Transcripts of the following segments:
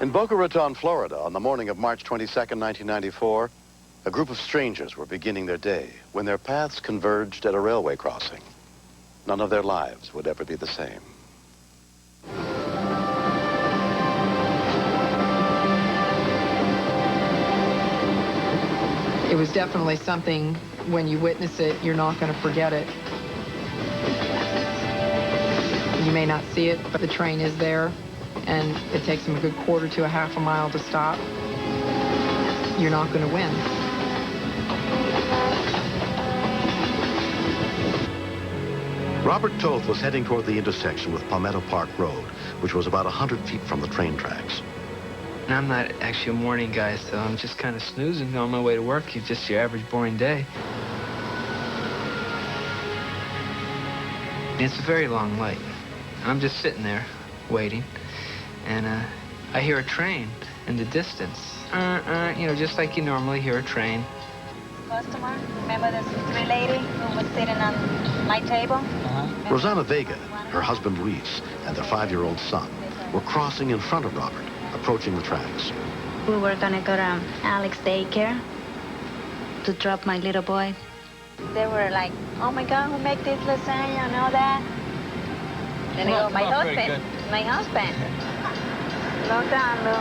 In Boca Raton, Florida, on the morning of March 22nd, 1994, a group of strangers were beginning their day when their paths converged at a railway crossing. None of their lives would ever be the same. It was definitely something, when you witness it, you're not going to forget it. You may not see it, but the train is there, and it takes them a good quarter to a half a mile to stop. You're not going to win. Robert Toth was heading toward the intersection with Palmetto Park Road, which was about 100 feet from the train tracks. And I'm not actually a morning guy, so I'm just kind of snoozing on my way to work. It's just your average boring day. It's a very long light. I'm just sitting there, waiting, and I hear a train in the distance. You know, just like you normally hear a train. Customer, remember this three lady who was sitting on my table? Rosanna Vega, her husband Luis, and their 5-year-old son were crossing in front of Robert, approaching the tracks. We were gonna go to Alex daycare to drop my little boy. They were like, oh my God, who make this lasagna and all that? And I go, my husband. Slow down, Lou.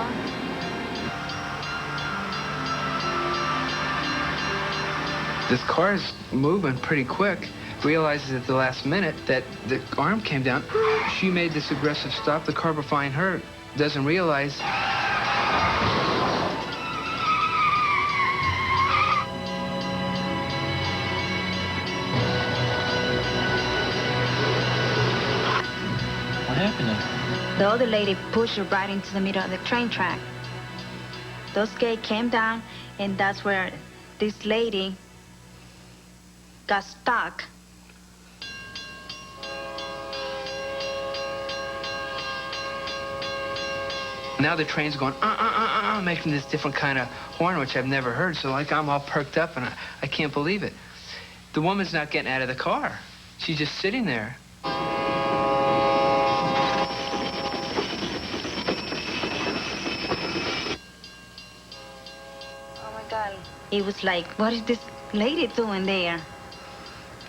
This car is moving pretty quick. Realizes at the last minute that the arm came down. She made this aggressive stop. The car behind her doesn't realize. What happened there? The other lady pushed her right into the middle of the train track. Those gates came down, and that's where this lady got stuck. Now the train's going, making this different kind of horn, which I've never heard. So like I'm all perked up, and I can't believe it. The woman's not getting out of the car. She's just sitting there. Oh my God. It was like, what is this lady doing there?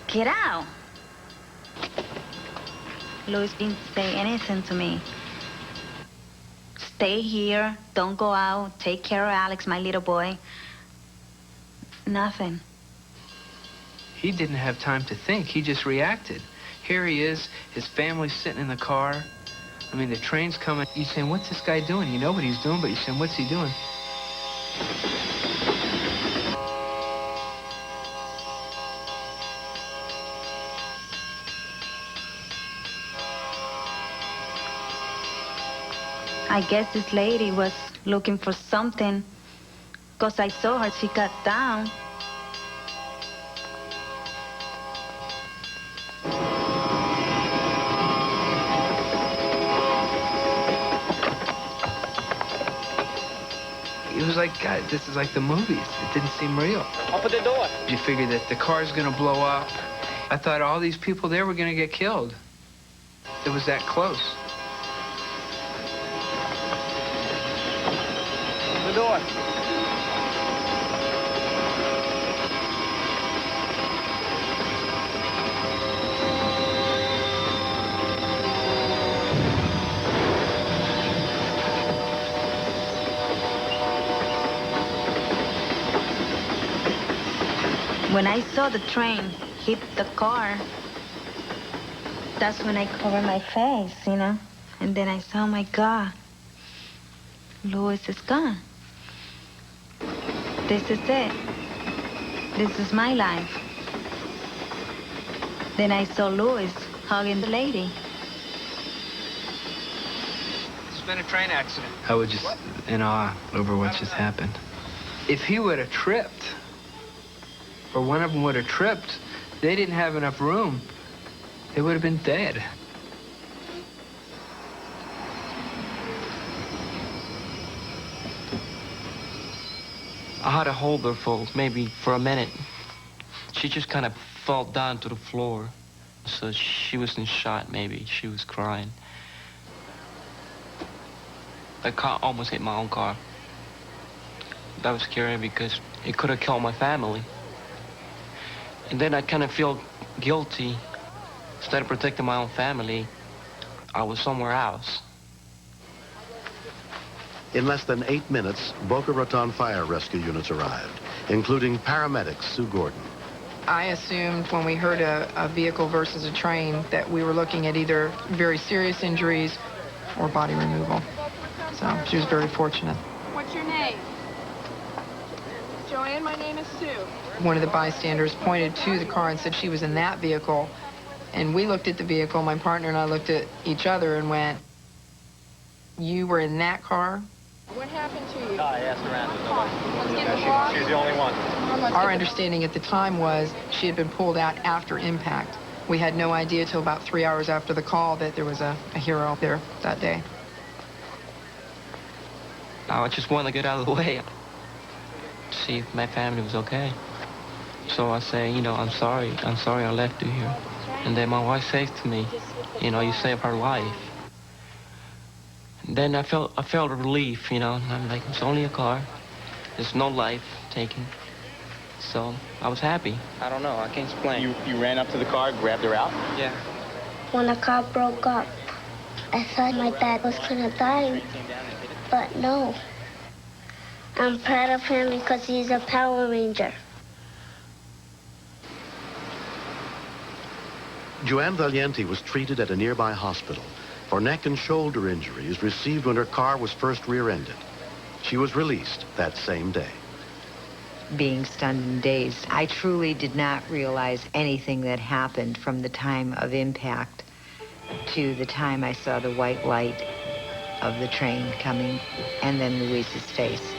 Get out. Luis didn't say anything to me. Stay here, don't go out, take care of Alex, my little boy. Nothing. He didn't have time to think. He just reacted. Here he is, his family's sitting in the car. I mean, the train's coming. You're saying, what's this guy doing? You know what he's doing, but you're saying, what's he doing? I guess this lady was looking for something, because I saw her, she got down. It was like, God, this is like the movies. It didn't seem real. Open the door. You figure that the car's gonna blow up. I thought all these people there were gonna get killed. It was that close. The door. When I saw the train hit the car, that's when I covered my face, you know? And then I saw, oh my God, Luis is gone. This is it. This is my life. Then I saw Luis hugging the lady. It's been a train accident. I was just in awe over what just happened. If he would have tripped, or one of them would have tripped, they didn't have enough room. They would have been dead. I had to hold her for maybe a minute. She just kind of fell down to the floor. So she wasn't shot, maybe. She was crying. The car almost hit my own car. That was scary because it could have killed my family. And then I kind of feel guilty. Instead of protecting my own family, I was somewhere else. In less than 8 minutes, Boca Raton fire rescue units arrived, including paramedics Sue Gordon. I assumed when we heard a vehicle versus a train that we were looking at either very serious injuries or body removal. So she was very fortunate. What's your name? Joanne, my name is Sue. One of the bystanders pointed to the car and said she was in that vehicle. And we looked at the vehicle, my partner and I looked at each other and went, "You were in that car?" What happened to you? I asked around. She's the only one. Our understanding at the time was she had been pulled out after impact. We had no idea till about 3 hours after the call that there was a hero there that day. I just wanted to get out of the way, see if my family was okay. So I say, you know, I'm sorry I left you here. And then my wife says to me, you know, you saved her life. And then I felt relief, you know, and I'm like, it's only a car. There's no life taken. So I was happy. I don't know, I can't explain. You ran up to the car, grabbed her out? Yeah. When the car broke up, I thought my dad was gonna die, but no. I'm proud of him because he's a Power Ranger. Joanne Valiente was treated at a nearby hospital for neck and shoulder injuries received when her car was first rear-ended. She was released that same day. Being stunned and dazed, I truly did not realize anything that happened from the time of impact to the time I saw the white light of the train coming and then Luis's face.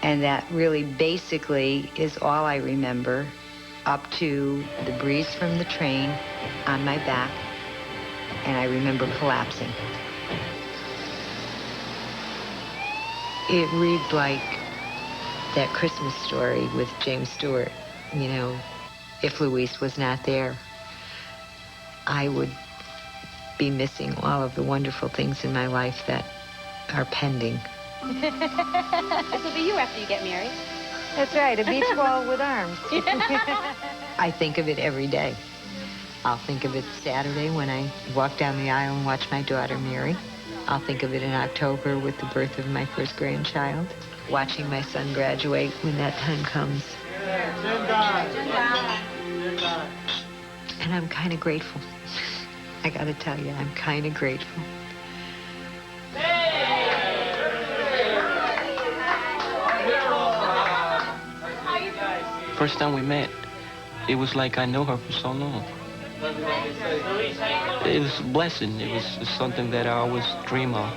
And that really basically is all I remember, up to the breeze from the train on my back, and I remember collapsing. It reads like that Christmas story with James Stewart. You know, if Luis was not there, I would be missing all of the wonderful things in my life that are pending. This will be you after you get married. That's right, a beach ball with arms. I think of it every day. I'll think of it Saturday when I walk down the aisle and watch my daughter marry. I'll think of it in October with the birth of my first grandchild, watching my son graduate when that time comes. And I'm kind of grateful. I gotta tell you, I'm kind of grateful. First time we met, it was like I know her for so long. It was a blessing. It was something that I always dream of.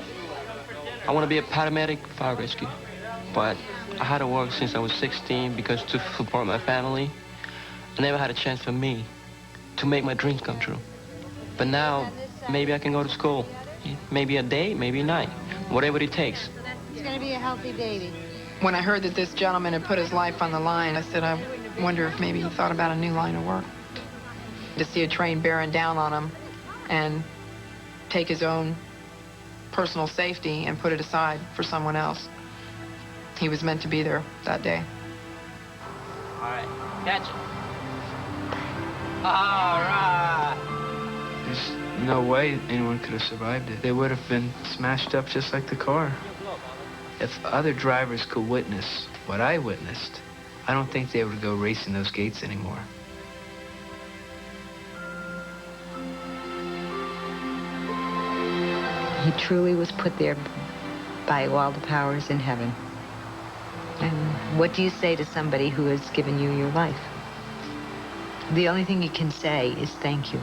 I want to be a paramedic, fire rescue, but I had to work since I was 16 because to support my family, I never had a chance for me to make my dreams come true. But now, maybe I can go to school. Maybe a day, maybe a night, whatever it takes. It's going to be a healthy baby. When I heard that this gentleman had put his life on the line, I said, I wonder if maybe he thought about a new line of work. To see a train bearing down on him and take his own personal safety and put it aside for someone else. He was meant to be there that day. All right, catch it. All right. There's no way anyone could have survived it. They would have been smashed up just like the car. If other drivers could witness what I witnessed, I don't think they would go racing those gates anymore. He truly was put there by all the powers in heaven. And what do you say to somebody who has given you your life? The only thing you can say is thank you.